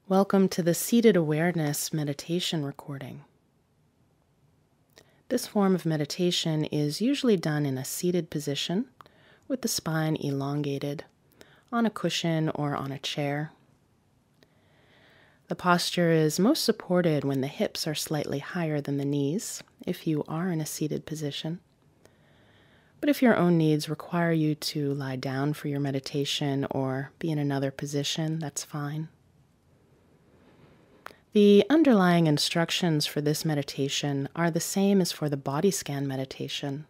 Welcome to the Seated Awareness meditation recording. This form of meditation is usually done in a seated position with the spine elongated, on a cushion or on a chair. The posture is most supported when the hips are slightly higher than the knees, if you are in a seated position. But if your own needs require you to lie down for your meditation or be in another position, that's fine. The underlying instructions for this meditation are the same as for the body scan meditation.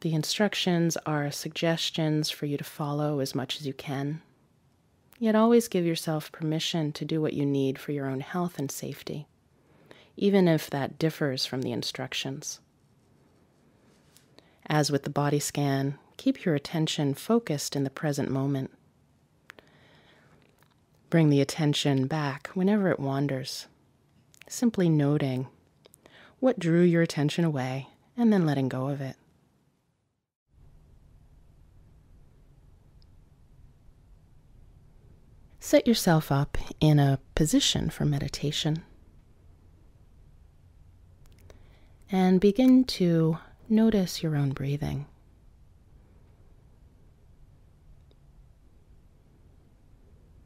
The instructions are suggestions for you to follow as much as you can, yet always give yourself permission to do what you need for your own health and safety, even if that differs from the instructions. As with the body scan, keep your attention focused in the present moment. Bring the attention back whenever it wanders, simply noting what drew your attention away and then letting go of it. Set yourself up in a position for meditation and begin to notice your own breathing.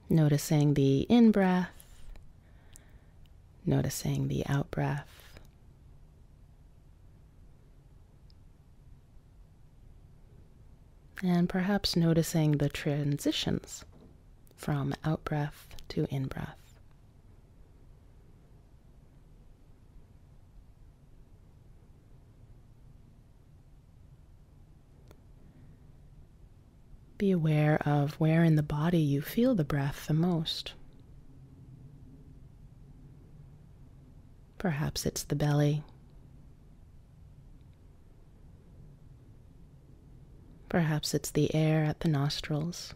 Noticing the in-breath, noticing the out-breath. And perhaps noticing the transitions from out-breath to in-breath. Be aware of where in the body you feel the breath the most. Perhaps it's the belly. Perhaps it's the air at the nostrils.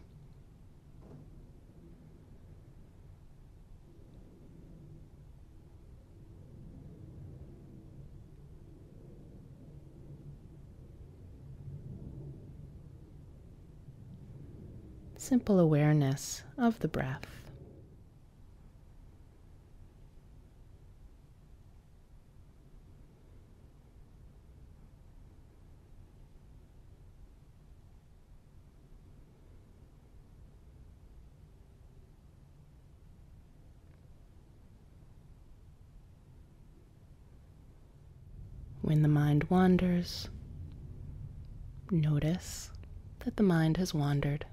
Simple awareness of the breath. When the mind wanders, notice that the mind has wandered.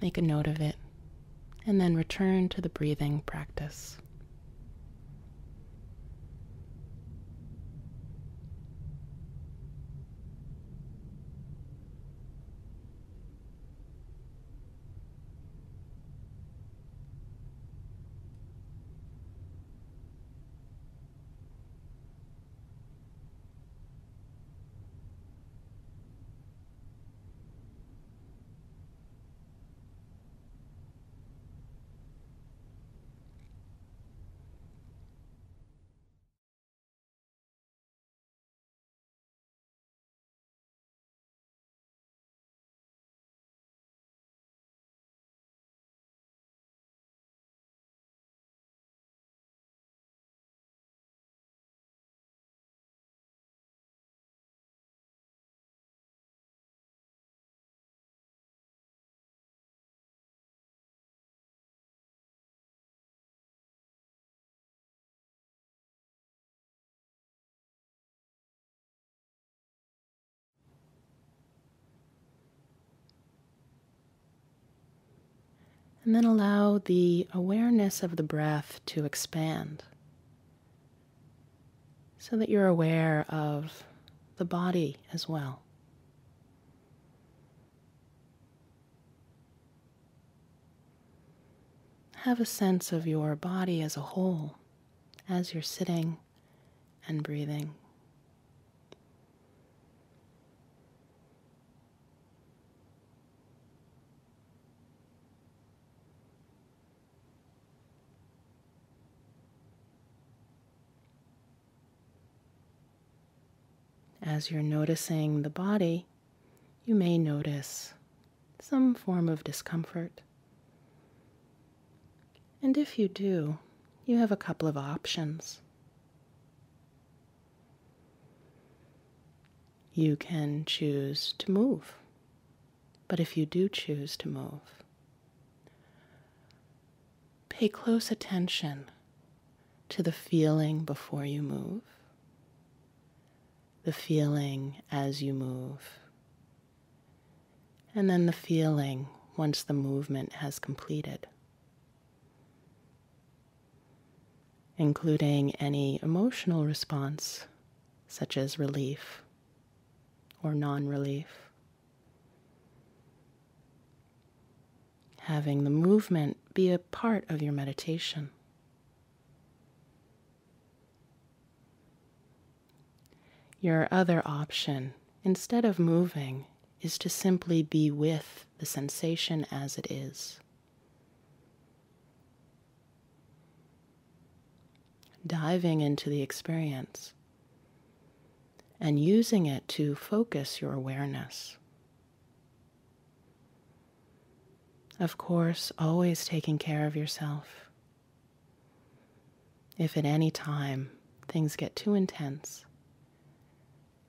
Make a note of it, and then return to the breathing practice. And then allow the awareness of the breath to expand so that you're aware of the body as well. Have a sense of your body as a whole as you're sitting and breathing. As you're noticing the body, you may notice some form of discomfort. And if you do, you have a couple of options. You can choose to move, but if you do choose to move, pay close attention to the feeling before you move, the feeling as you move, and then the feeling once the movement has completed, including any emotional response, such as relief or non-relief. Having the movement be a part of your meditation. Your other option, instead of moving, is to simply be with the sensation as it is. Diving into the experience and using it to focus your awareness. Of course, always taking care of yourself. If at any time things get too intense,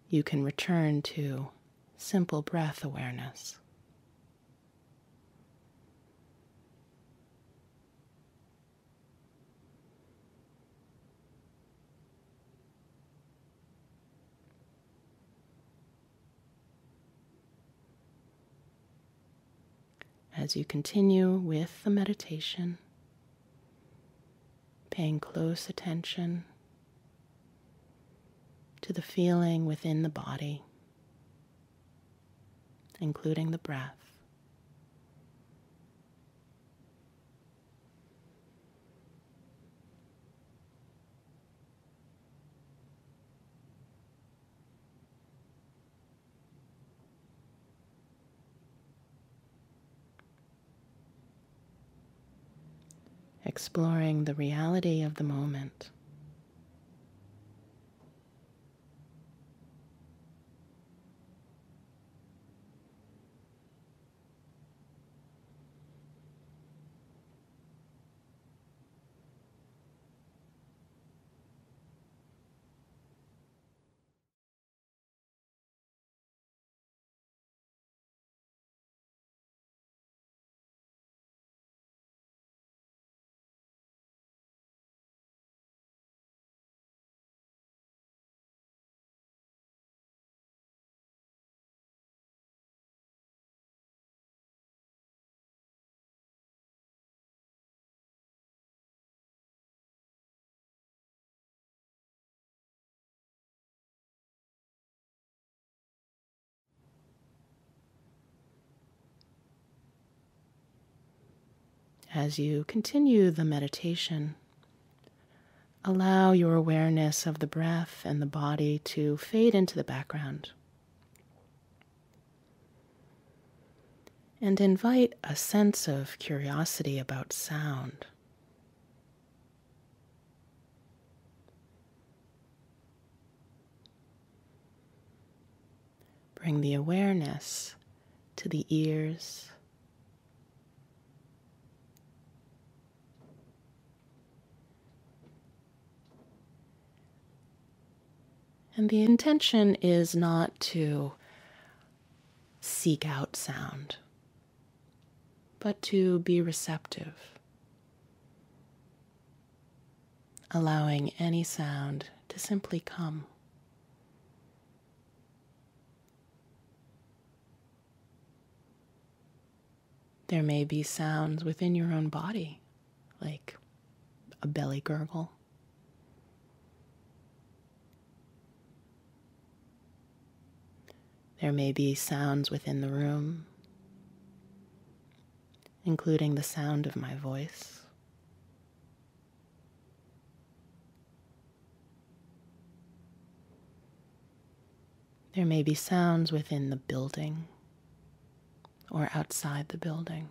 you can return to simple breath awareness. As you continue with the meditation, paying close attention to the feeling within the body, including the breath. Exploring the reality of the moment. As you continue the meditation, allow your awareness of the breath and the body to fade into the background. And invite a sense of curiosity about sound. Bring the awareness to the ears, and the intention is not to seek out sound, but to be receptive, allowing any sound to simply come. There may be sounds within your own body, like a belly gurgle. There may be sounds within the room, including the sound of my voice. There may be sounds within the building or outside the building.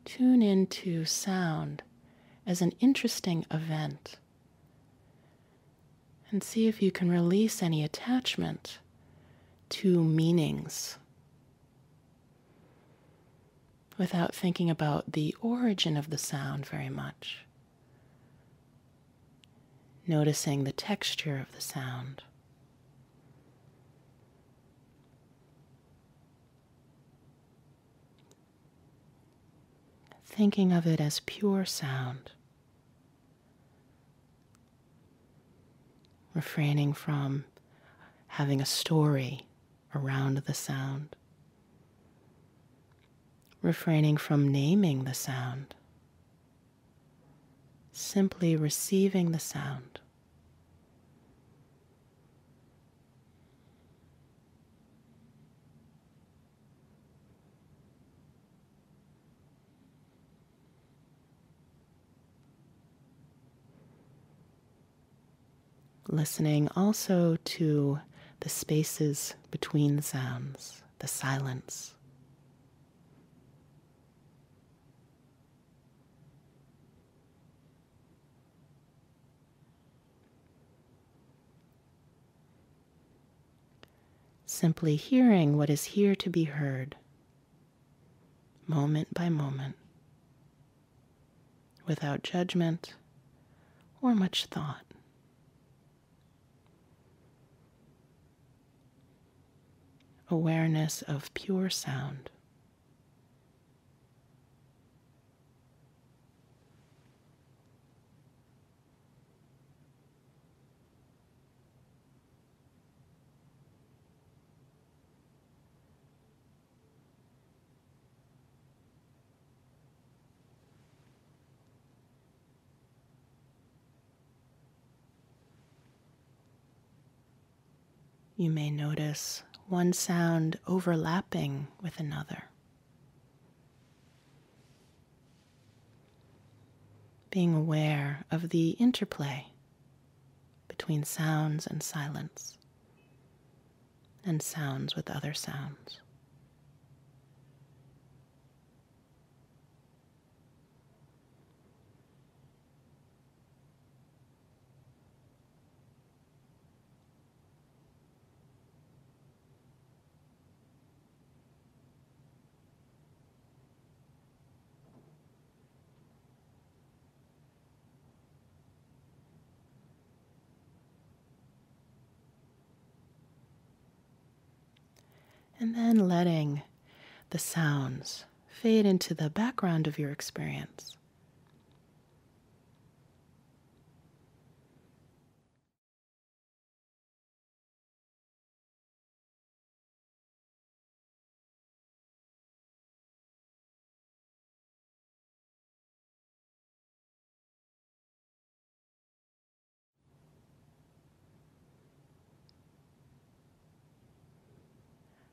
Tune into sound as an interesting event, And see if you can release any attachment to meanings without thinking about the origin of the sound very much. Noticing the texture of the sound. Thinking of it as pure sound. Refraining from having a story around the sound. Refraining from naming the sound. Simply receiving the sound. Listening also to the spaces between sounds, the silence. Simply hearing what is here to be heard, moment by moment, without judgment or much thought. Awareness of pure sound. You may notice one sound overlapping with another. Being aware of the interplay between sounds and silence, and sounds with other sounds. And then letting the sounds fade into the background of your experience.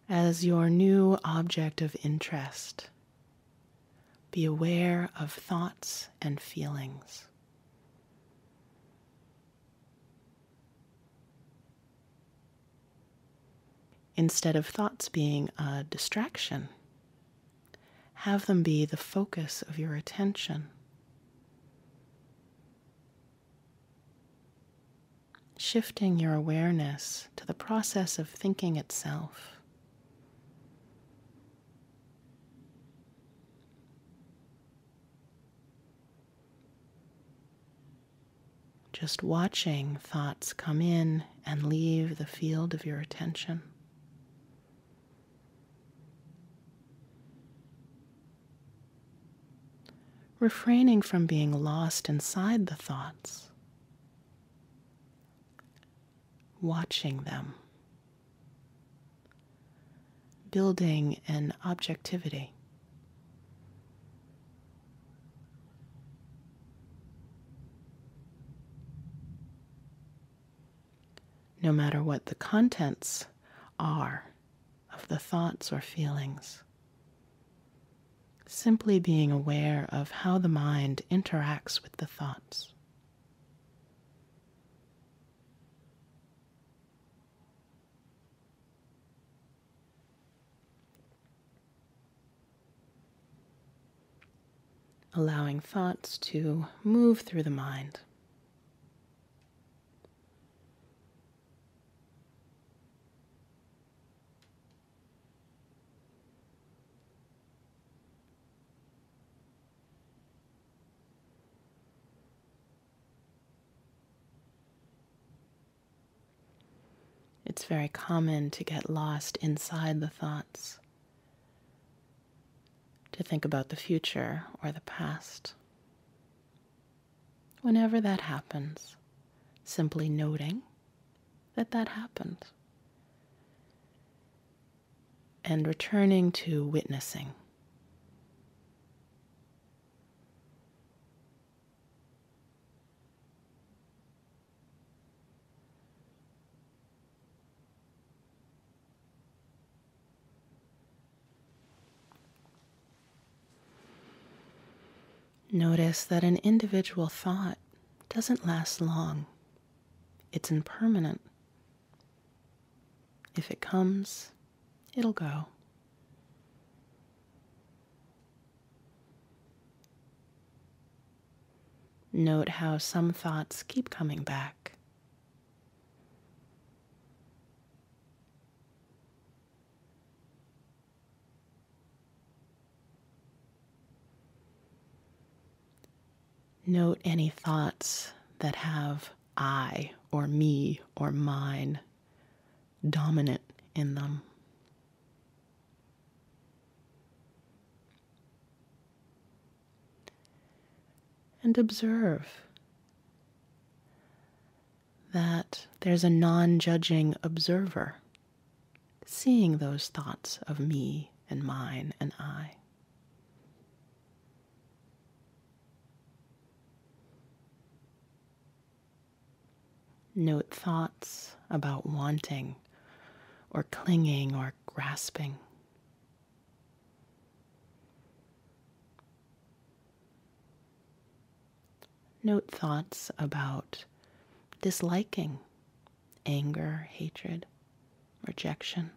As your new object of interest, be aware of thoughts and feelings. Instead of thoughts being a distraction, have them be the focus of your attention. Shifting your awareness to the process of thinking itself. Just watching thoughts come in and leave the field of your attention. Refraining from being lost inside the thoughts. Watching them. Building an objectivity. No matter what the contents are of the thoughts or feelings, simply being aware of how the mind interacts with the thoughts. Allowing thoughts to move through the mind. It's very common to get lost inside the thoughts, to think about the future or the past. Whenever that happens, simply noting that that happened and returning to witnessing. Notice that an individual thought doesn't last long. It's impermanent. If it comes, it'll go. Note how some thoughts keep coming back. Note any thoughts that have I or me or mine dominant in them. And observe that there's a non-judging observer seeing those thoughts of me and mine and I. Note thoughts about wanting or clinging or grasping. Note thoughts about disliking, anger, hatred, rejection.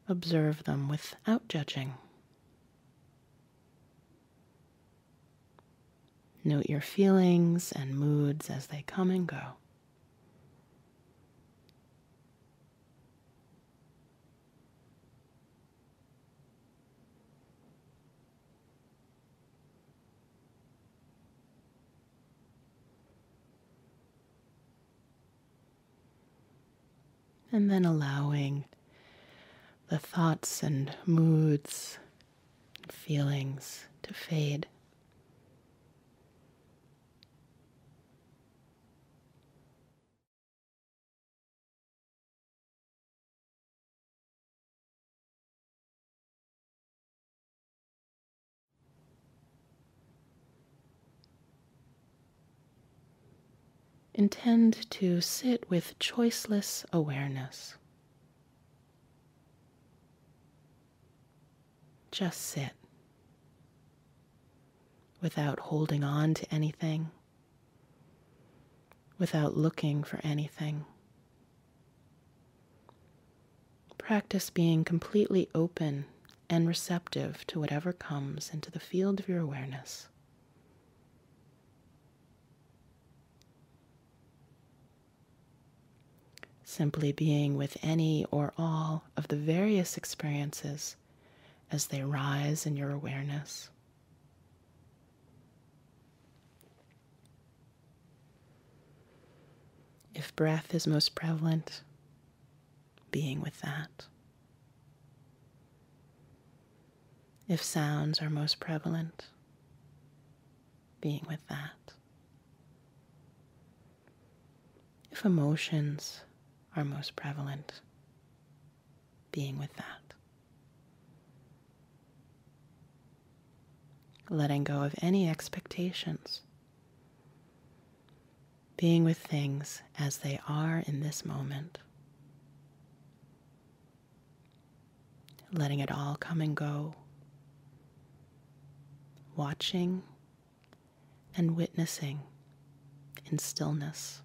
Observe them without judging. Note your feelings and moods as they come and go. And then allowing the thoughts and moods and feelings to fade. Intend to sit with choiceless awareness. Just sit, without holding on to anything, without looking for anything. Practice being completely open and receptive to whatever comes into the field of your awareness. Simply being with any or all of the various experiences as they rise in your awareness. If breath is most prevalent, being with that. If sounds are most prevalent, being with that. If emotions are most prevalent, being with that. Letting go of any expectations. Being with things as they are in this moment. Letting it all come and go. Watching and witnessing in stillness.